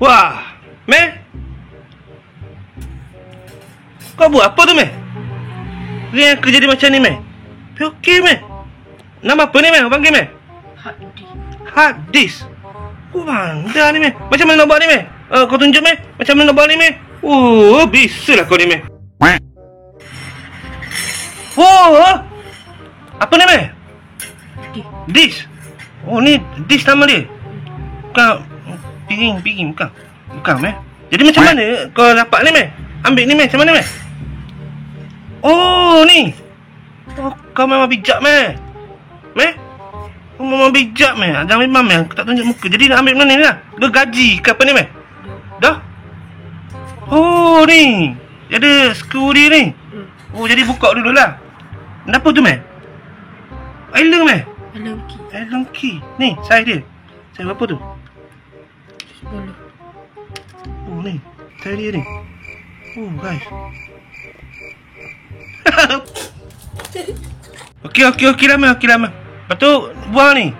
Wah, Meh. Kau buat apa tu, Meh? Dia kerja di macam ni, Meh. Okey, Meh. Nama apa ni, Meh? Abang panggil, Meh? Hard disk. Bandar ni, Meh. Macam mana nak buat ni, Meh? Kau tunjuk, Meh. Macam mana nak buat ni, Meh? Oh, bisalah kau ni, Meh. Oh, apa ni, Meh? Disk. Oh, ni disk nama dia. Bukan piring, bukan. Bukan, Meh. Jadi macam mana kau dapat ni, Meh? Ambil ni, Meh. Macam mana, Meh? Oh, ni. Oh, kau memang bijak, Meh. Meh? Kau memang bijak, Meh. Jangan memang, Meh. Aku tak tunjuk muka. Jadi nak ambil mana ni lah? Bergaji ke apa ni, Meh? Dah? Oh, ni. Ada skru dia ni. Oh, jadi buka dulu lah. Kenapa tu, Meh? Island, Meh? Island key. Ni, saiz dia. Saiz berapa tu? 10. Oh, ni. Saiz dia ni. Oh, guys. Okey lah, Meh. Lepas tu, buang ni.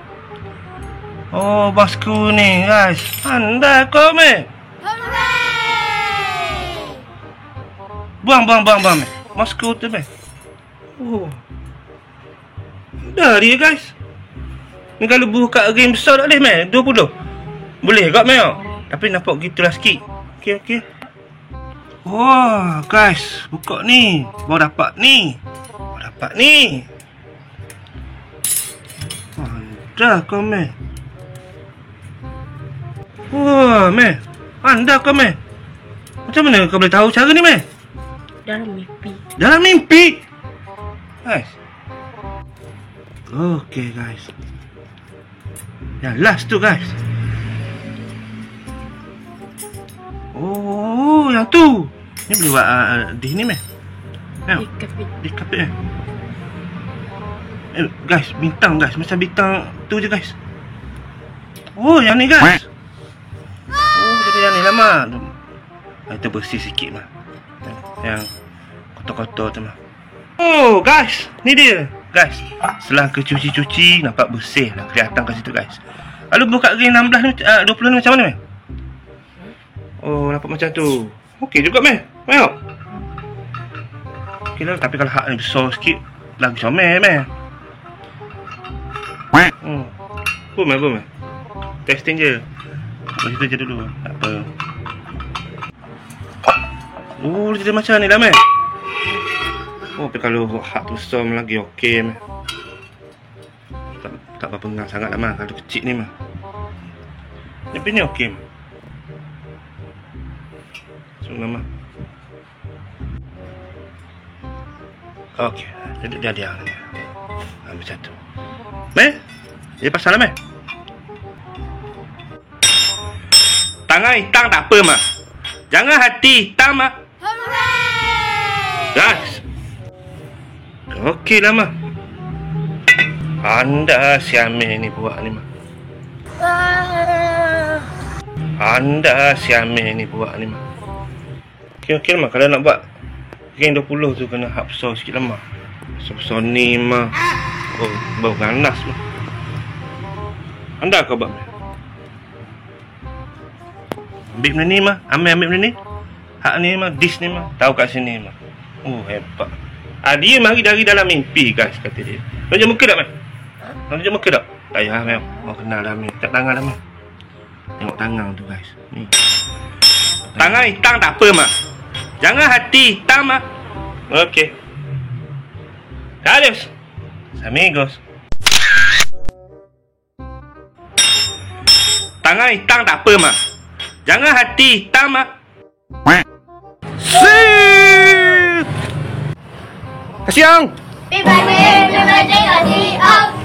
Oh, basku ni, guys. Pandai kau, Meh. Buang, Meh. Basku tu, Meh. Oh. Dah dia, guys. Ni kalau buka game besar tak boleh, Meh? 20. Boleh kat, Meh? Tapi nampak gitulah sikit. Okey. Wah, guys. Buka ni. Baru dapat ni. Dah kau, Meh. Wah, Meh. Anda kau, Meh. Macam mana kau boleh tahu cara ni, Meh? Dalam mimpi. Guys. Okay, guys. Yang last tu, guys. Oh, yang tu. Ni boleh buat di ni, Meh. Di kapit, guys, bintang, guys. Macam bintang tu je, guys. Oh, yang ni, guys. Oh, jadi yang ni lah, Mak. Kita bersih sikit, Mak. Yang kotor-kotor tu, Mak. Oh, guys. Ni dia, guys. Setelah cuci-cuci, nampak bersih lah. Kelihatan kat situ, guys. Lalu buka game 16 ni, 20 ni macam mana, Meh? Oh, nampak macam tu. Okey juga, Meh. Tengok. Okey lah, tapi kalau hak ni besar sikit, lagi comel, Meh. Boom, Meh. Testing je. Kat situ je dulu. Tak apa. Oh, dia jadi macam ni lah, Meh. Oh, tapi kalau hak tu besar lagi okey, Meh. Tak berapa pengang sangat lah, Meh. Kalau kecil ni, Meh. Tapi ni okey, Meh. Nama. Okey, dia ni. Ambil satu. Meh? Dia pasal lah, Meh. Tangan hitam tak apa, Mak. Jangan hati hitam, Mak. Guys. Okey lah, Mak. Anda si Amir ni buat ni, Mak. Okey, Mak. Kalau nak buat game 20 tu kena hak besar sikit lah, Mak. Besar ni, Mak. Oh, bau ganas, Mak. Anda kau buat, Mak? Ambil benda ni, Mak. Ambil benda ni. Hak ni, Mak. Disk ni, Mak. Tahu kat sini, Mak. Oh, hebat. Dia mari dari dalam mimpi, guys, kata dia. Tunjuk muka tak, Mak? Tunjuk muka tak? Tak payah, Mak. Oh, kenal dah, Mak. Tak tangan dah, Mak. Tengok tangan tu, guys. Ni. Tangan hitam tak apa, Mak. Jangan hati hitam, Mak. Okey. Adios. Amigos. Tangan hitam tak apa, Mak. Jangan hati hitam, Mak. Sip. Kasiang. Bye bye, bye bye, bye bye,